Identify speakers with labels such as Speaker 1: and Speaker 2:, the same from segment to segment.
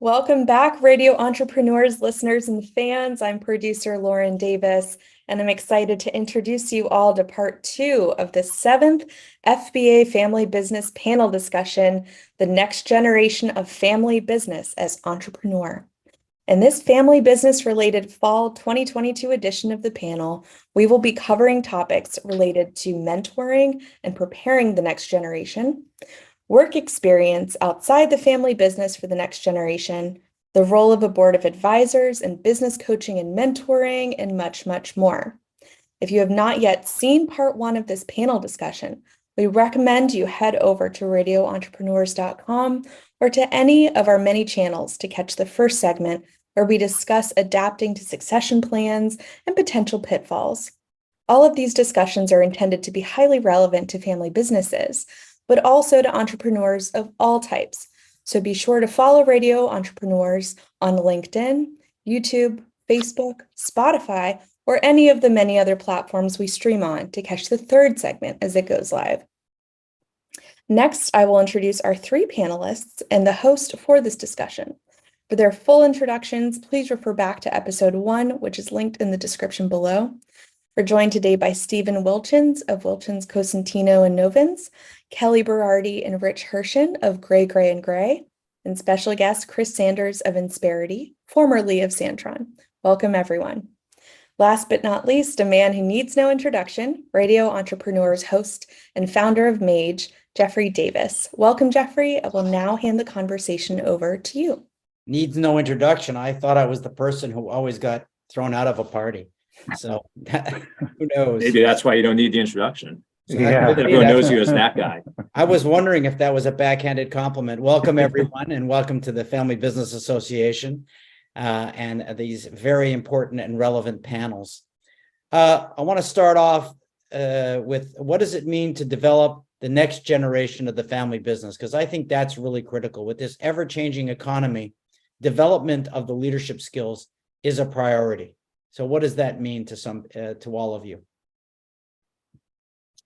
Speaker 1: Welcome back, radio entrepreneurs, listeners, and fans. I'm producer Lauren Davis, and I'm excited to introduce you all to part 2 of the 7th FBA Family Business Panel Discussion, The Next Generation of Family Business as Entrepreneur. In this family business related fall 2022 edition of the panel, we will be covering topics related to mentoring and preparing the next generation, work experience outside the family business for the next generation, the role of a board of advisors and business coaching and mentoring, and much, much more. If you have not yet seen part 1 of this panel discussion, we recommend you head over to radioentrepreneurs.com or to any of our many channels to catch the first segment where we discuss adapting to succession plans and potential pitfalls. All of these discussions are intended to be highly relevant to family businesses, but also to entrepreneurs of all types. So be sure to follow Radio Entrepreneurs on LinkedIn, YouTube, Facebook, Spotify, or any of the many other platforms we stream on to catch the third segment as it goes live. Next, I will introduce our 3 panelists and the host for this discussion. For their full introductions, please refer back to episode 1, which is linked in the description below. We're joined today by Stephen Wilchins of Wilchins, Cosentino, and Novins, Kelly Berardi and Rich Hirschens of Gray, Gray, and special guest Chris Sanders of Insperity, formerly of San-tron. Welcome, everyone. Last but not least, a man who needs no introduction, Radio Entrepreneurs host and founder of Mage, JDavis. Welcome, Jeffrey. I will now hand the conversation over to you.
Speaker 2: Needs no introduction. I thought I was the person who always got thrown out of a party. So who knows?
Speaker 3: Maybe that's why you don't need the introduction.
Speaker 2: So
Speaker 3: Everyone knows you as that guy.
Speaker 2: I was wondering if that was a backhanded compliment. Welcome, everyone, and welcome to the Family Business Association and these very important and relevant panels. I want to start off with what does it mean to develop the next generation of the family business? Because I think that's really critical. With this ever-changing economy, development of the leadership skills is a priority. So what does that mean to all of you?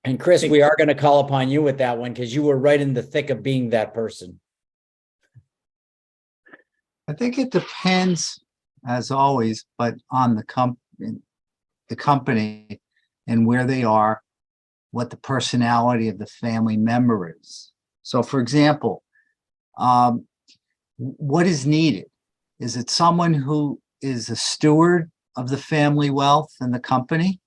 Speaker 2: And Chris, we are going to call upon you with that one because you were right in the thick of being that person.
Speaker 4: I think it depends, as always, but on the company and where they are, what the personality of the family member is. So, for example, what is needed? Is it someone who is a steward of the family wealth and the company?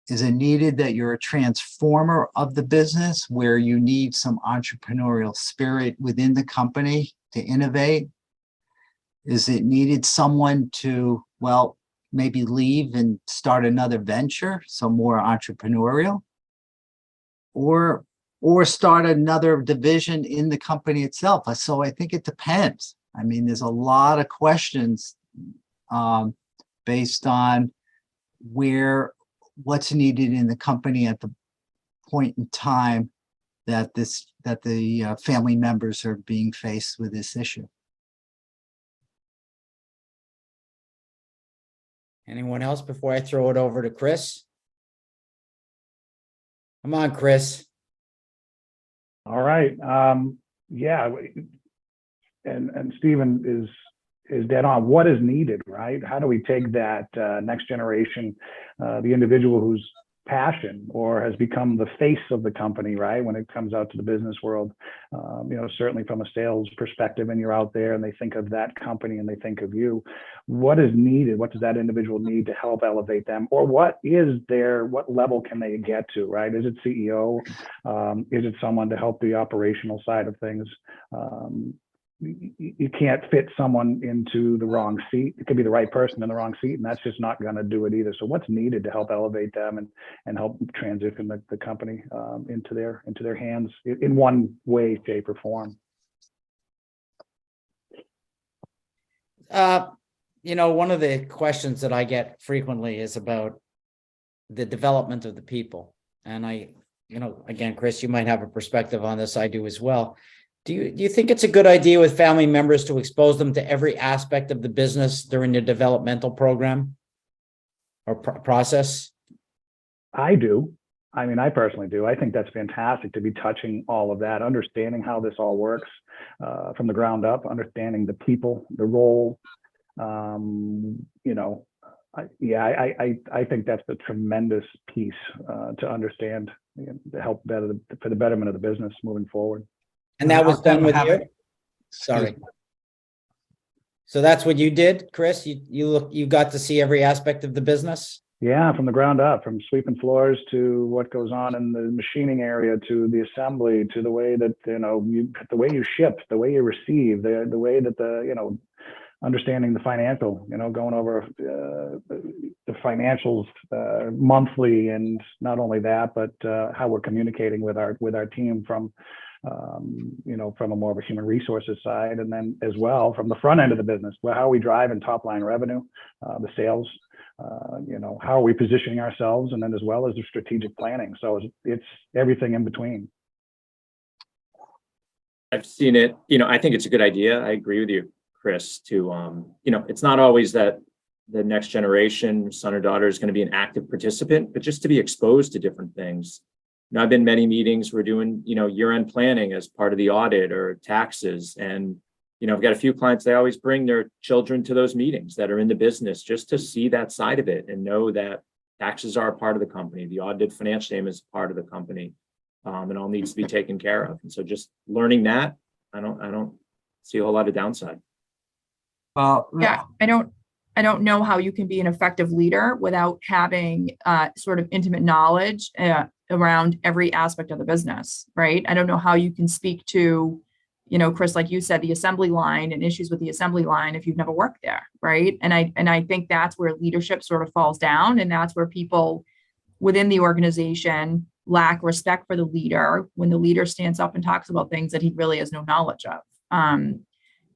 Speaker 4: Is it needed that you're a transformer of the business where you need some entrepreneurial spirit within the company to innovate? Is it needed someone to, well, maybe leave and start another venture, so more entrepreneurial? Or start another division in the company itself? So I think it depends. I mean, there's a lot of questions based on what's needed in the company at the point in time that the family members are being faced with this issue.
Speaker 2: Anyone else before I throw it over to Chris? Come on, Chris.
Speaker 5: All right. Yeah. And Stephen is dead on. What is needed, right? How do we take that next generation, the individual whose passion or has become the face of the company, right? When it comes out to the business world, certainly from a sales perspective, and you're out there and they think of that company and they think of you, what is needed? What does that individual need to help elevate them? Or what level can they get to, right? Is it CEO? Is it someone to help the operational side of things? You can't fit someone into the wrong seat. It could be the right person in the wrong seat, and that's just not going to do it either. So what's needed to help elevate them and help transition the company into their hands in one way, shape, or form?
Speaker 2: One of the questions that I get frequently is about the development of the people. And again, Chris, you might have a perspective on this. I do as well. Do you think it's a good idea with family members to expose them to every aspect of the business during the developmental program or process?
Speaker 5: I do. I mean, I personally do. I think that's fantastic to be touching all of that, understanding how this all works. from the ground up, understanding the people, the role. You know, I think that's a tremendous piece to understand, to help for the betterment of the business moving forward.
Speaker 2: And that was done with you? Sorry.
Speaker 4: Excuse me.
Speaker 2: So that's what you did, Chris? You got to see every aspect of the business?
Speaker 5: Yeah, from the ground up, from sweeping floors to what goes on in the machining area, to the assembly, to the way that, you know, the way you ship, the way you receive, the way that you know, understanding the financial, you know, going over the financials monthly, and not only that, but how we're communicating with our team from, you know, from a more of a human resources side, and then as well from the front end of the business, well, how are we driving top line revenue, the sales, you know, how are we positioning ourselves, and then as well as the strategic planning. So it's everything in between.
Speaker 3: I've seen it, you know, I think it's a good idea. I agree with you, Chris, to, you know, it's not always that the next generation, son or daughter, is going to be an active participant, but just to be exposed to different things. You know, I've been in many meetings, we're doing, you know, year-end planning as part of the audit or taxes. And, you know, I've got a few clients, they always bring their children to those meetings that are in the business just to see that side of it and know that taxes are a part of the company. The audited financial statement is part of the company, and all needs to be taken care of. And so just learning that, I don't see a whole lot of downside.
Speaker 4: Well,
Speaker 6: Yeah, I don't know how you can be an effective leader without having sort of intimate knowledge around every aspect of the business, right? I don't know how you can speak to, you know, Chris, like you said, the assembly line and issues with the assembly line if you've never worked there, right? And I think that's where leadership sort of falls down, and that's where people within the organization lack respect for the leader when the leader stands up and talks about things that he really has no knowledge of.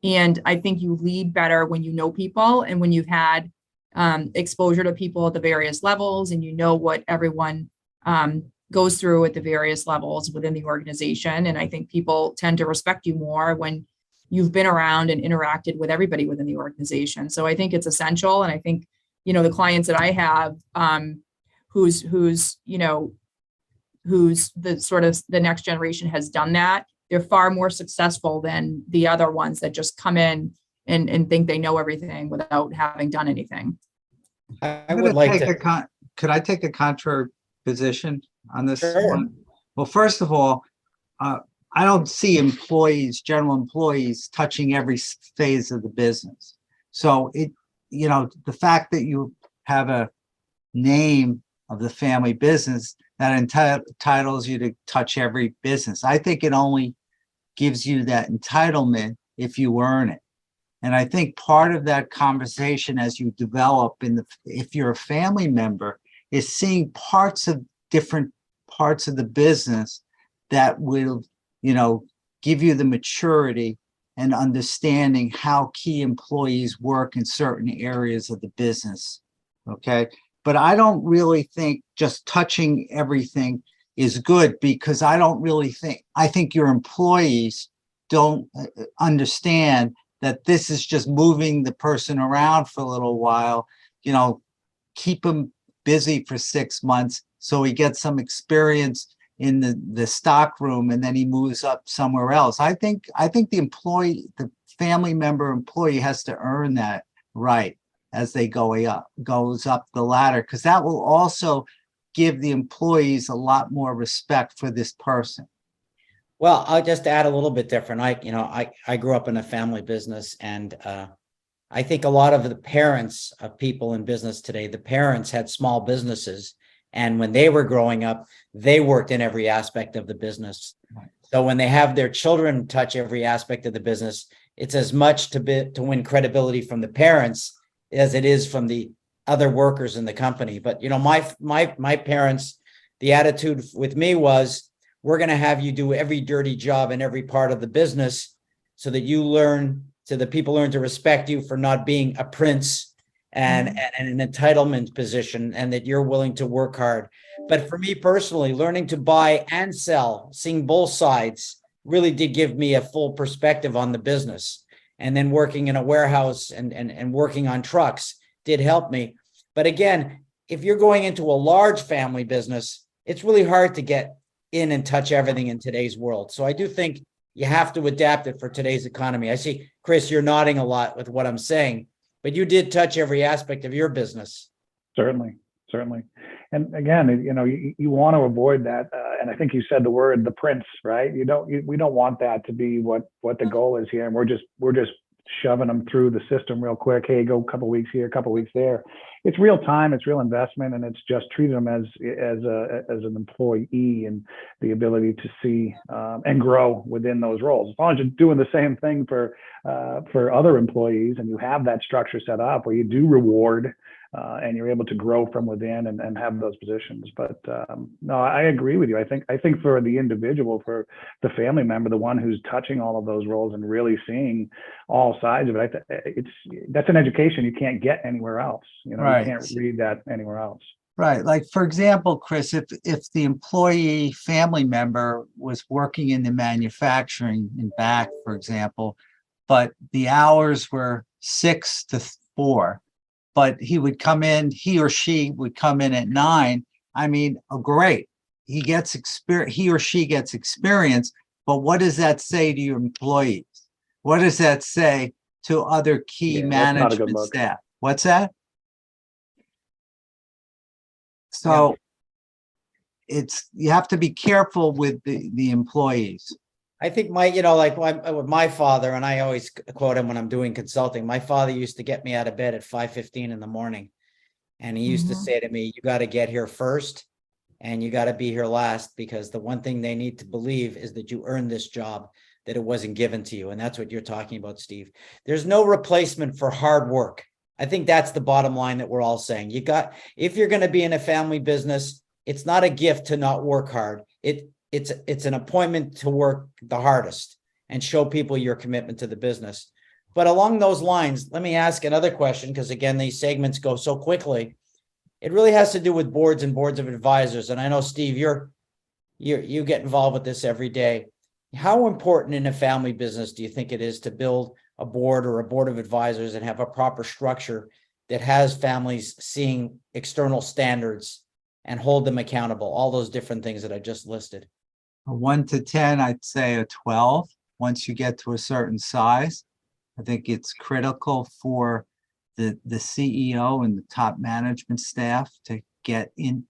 Speaker 6: And I think you lead better when you know people and when you've had exposure to people at the various levels, and you know what everyone goes through at the various levels within the organization. And I think people tend to respect you more when you've been around and interacted with everybody within the organization. So I think it's essential. And I think, you know, the clients that I have who's the sort of the next generation has done that, they're far more successful than the other ones that just come in and think they know everything without having done anything.
Speaker 2: I would like to.
Speaker 4: Could I take a contrary position on this
Speaker 2: Sure.
Speaker 4: one? Well, first of all, I don't see general employees touching every phase of the business. So you know, the fact that you have a name of the family business that entitles you to touch every business, I think it only gives you that entitlement if you earn it. And I think part of that conversation as you develop if you're a family member, is seeing different parts of the business that will, you know, give you the maturity and understanding how key employees work in certain areas of the business. Okay. But I don't really think just touching everything is good, because I think your employees don't understand that this is just moving the person around for a little while, you know, keep them busy for 6 months so he gets some experience in the stock room, and then he moves up somewhere else. I think the family member employee has to earn that right as they goes up the ladder, because that will also give the employees a lot more respect for this person.
Speaker 2: Well, I'll just add a little bit different. I grew up in a family business, and I think a lot of the parents of people in business today, the parents had small businesses, and when they were growing up, they worked in every aspect of the business.
Speaker 4: Right.
Speaker 2: So when they have their children touch every aspect of the business, it's as much to win credibility from the parents as it is from the other workers in the company. But you know, my parents, the attitude with me was, we're going to have you do every dirty job in every part of the business so that the people learn to respect you for not being a prince and an entitlement position, and that you're willing to work hard. But for me personally, learning to buy and sell, seeing both sides, really did give me a full perspective on the business. And then working in a warehouse and working on trucks did help me. But again, if you're going into a large family business, it's really hard to get in and touch everything in today's world. So I do think you have to adapt it for today's economy. I see, Chris, you're nodding a lot with what I'm saying, but you did touch every aspect of your business.
Speaker 5: Certainly, certainly. And again, you want to avoid that. And I think you said the prince, right? We don't want that to be what the goal is here. And we're just shoving them through the system real quick. Hey, go a couple weeks here, a couple weeks there. It's real time, it's real investment, and it's just treating them as an employee, and the ability to see and grow within those roles. As long as you're doing the same thing for other employees, and you have that structure set up where you do reward and you're able to grow from within and have those positions. But no, I agree with you. I think for the individual, for the family member, the one who's touching all of those roles and really seeing all sides of it, that's an education you can't get anywhere else.
Speaker 4: Right.
Speaker 5: You can't read that anywhere else.
Speaker 4: Right. Like, for example, Chris, if the employee family member was working in the manufacturing in back, for example, but the hours were 6 to 4, but he or she would come in at 9. I mean, great. He gets experience, he or she gets experience, but what does that say to your employees? What does that say to other key management staff? What's that? So you have to be careful with the employees.
Speaker 2: I think with my father, and I always quote him when I'm doing consulting, my father used to get me out of bed at 5:15 in the morning. And he used to say to me, you got to get here first and you got to be here last, because the one thing they need to believe is that you earned this job, that it wasn't given to you. And that's what you're talking about, Steve. There's no replacement for hard work. I think that's the bottom line that we're all saying. If you're going to be in a family business, it's not a gift to not work hard. It's an appointment to work the hardest and show people your commitment to the business. But along those lines, let me ask another question, because again, these segments go so quickly. It really has to do with boards and boards of advisors. And I know, Steve, you get involved with this every day. How important in a family business do you think it is to build a board or a board of advisors and have a proper structure that has families seeing external standards and hold them accountable, all those different things that I just listed?
Speaker 4: A 1 to 10, I'd say a 12. Once you get to a certain size, I think it's critical for the CEO and the top management staff to get in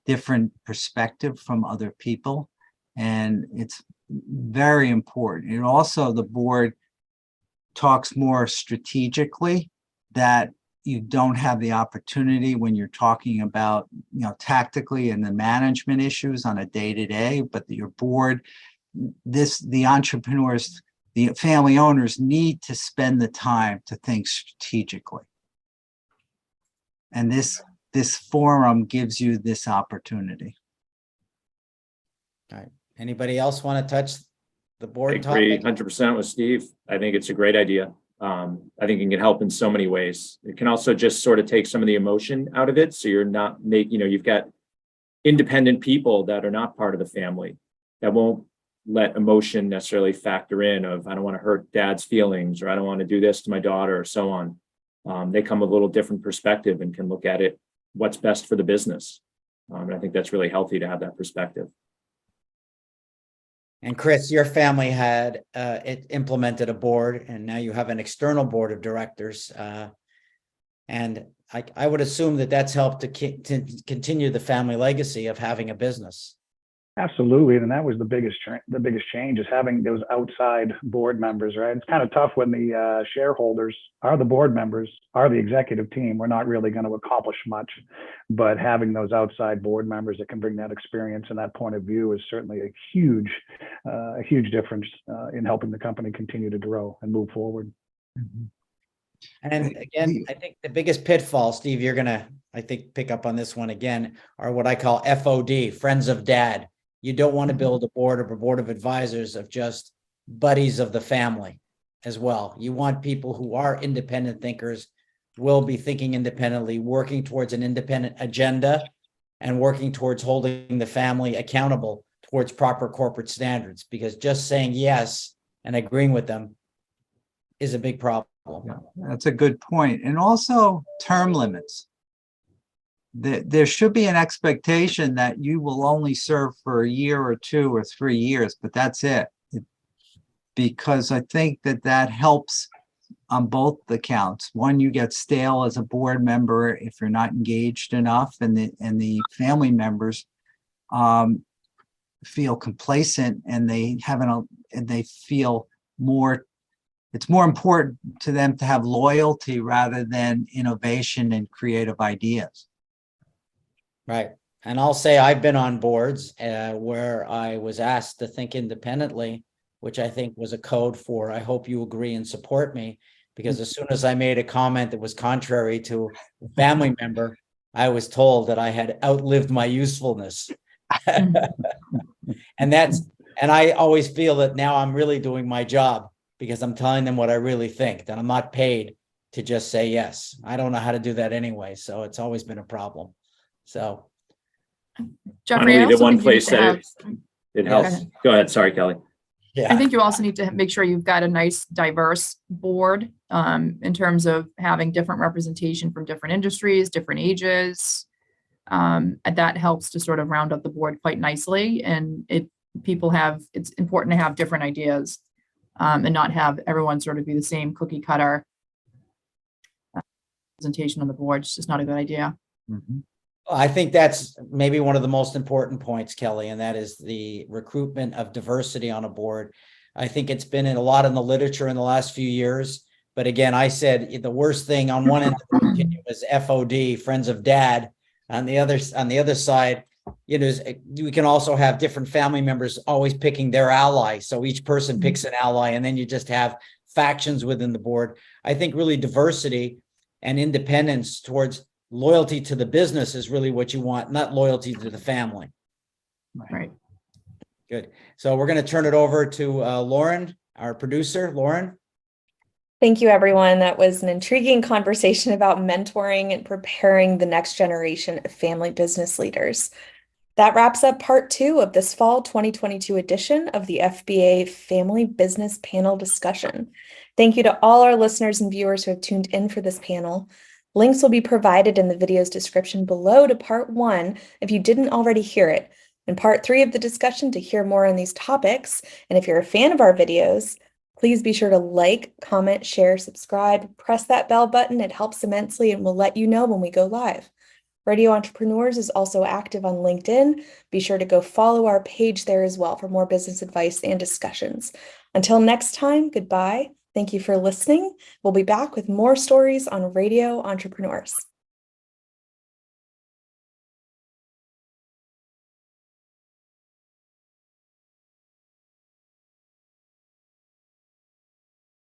Speaker 4: different perspective from other people. And it's very important. And also the board talks more strategically, that you don't have the opportunity when you're talking about, tactically and the management issues on a day-to-day, but your board, the entrepreneurs, the family owners need to spend the time to think strategically. And this forum gives you this opportunity.
Speaker 2: All right. Anybody else want to touch the board
Speaker 3: I agree
Speaker 2: topic?
Speaker 3: 100% with Steve. I think it's a great idea. I think it can help in so many ways. It can also just sort of take some of the emotion out of it. So you're not you've got independent people that are not part of the family that won't let emotion necessarily factor in of, I don't want to hurt dad's feelings, or I don't want to do this to my daughter, or so on. They come with a little different perspective and can look at it, what's best for the business. And I think that's really healthy to have that perspective.
Speaker 2: And Chris, your family had implemented a board, and now you have an external board of directors. And I would assume that that's helped to continue the family legacy of having a business.
Speaker 5: Absolutely, and that was the biggest change, is having those outside board members, right? It's kind of tough when the shareholders are the board members, are the executive team. We're not really going to accomplish much, but having those outside board members that can bring that experience and that point of view is certainly a huge difference in helping the company continue to grow and move forward.
Speaker 4: Mm-hmm.
Speaker 2: And again, I think the biggest pitfall, Steve, you're gonna, I think, pick up on this one again, are what I call FOD, friends of dad. You don't want to build a board or a board of advisors of just buddies of the family as well. You want people who are independent thinkers, will be thinking independently, working towards an independent agenda, and working towards holding the family accountable towards proper corporate standards, because just saying yes and agreeing with them is a big problem.
Speaker 4: Yeah, that's a good point. And also term limits. There should be an expectation that you will only serve for a year or 2 or 3 years, but that's it. because I think that that helps on both accounts. One, you get stale as a board member if you're not engaged enough, and the family members feel complacent, and they feel more. It's more important to them to have loyalty rather than innovation and creative ideas.
Speaker 2: Right. And I'll say I've been on boards where I was asked to think independently, which I think was a code for, I hope you agree and support me, because as soon as I made a comment that was contrary to a family member, I was told that I had outlived my usefulness. And I always feel that now I'm really doing my job because I'm telling them what I really think, that I'm not paid to just say yes. I don't know how to do that anyway. So it's always been a problem. So
Speaker 6: Jeffrey, I
Speaker 3: Finally, the
Speaker 6: also
Speaker 3: one
Speaker 6: think you need
Speaker 3: place
Speaker 6: to
Speaker 3: that
Speaker 6: have,
Speaker 3: it
Speaker 6: Go
Speaker 3: helps.
Speaker 6: ahead.
Speaker 3: Go ahead. Sorry, Kelly.
Speaker 2: yeah.
Speaker 6: I think you also need to make sure you've got a nice diverse board in terms of having different representation from different industries, different ages. And that helps to sort of round up the board quite nicely. And it's important to have different ideas and not have everyone sort of be the same cookie cutter representation on the board. It's just not a good idea.
Speaker 4: Mm-hmm.
Speaker 2: I think that's maybe one of the most important points, Kelly, and that is the recruitment of diversity on a board. I think it's been in a lot in the literature in the last few years. But again, I said the worst thing on one end of the continuum is FOD, Friends of Dad. On the other side, we can also have different family members always picking their ally. So each person picks an ally, and then you just have factions within the board. I think really diversity and independence towards loyalty to the business is really what you want, not loyalty to the family.
Speaker 6: Right.
Speaker 2: Good. So we're going to turn it over to Lauren, our producer. Lauren.
Speaker 1: Thank you, everyone. That was an intriguing conversation about mentoring and preparing the next generation of family business leaders. That wraps up part 2 of this fall 2022 edition of the FBA Family Business Panel discussion. Thank you to all our listeners and viewers who have tuned in for this panel. Links will be provided in the video's description below to part 1 if you didn't already hear it, and part 3 of the discussion to hear more on these topics. And if you're a fan of our videos, please be sure to like, comment, share, subscribe, press that bell button. It helps immensely and will let you know when we go live. Radio Entrepreneurs is also active on LinkedIn. Be sure to go follow our page there as well for more business advice and discussions. Until next time, goodbye. Thank you for listening. We'll be back with more stories on Radio Entrepreneurs.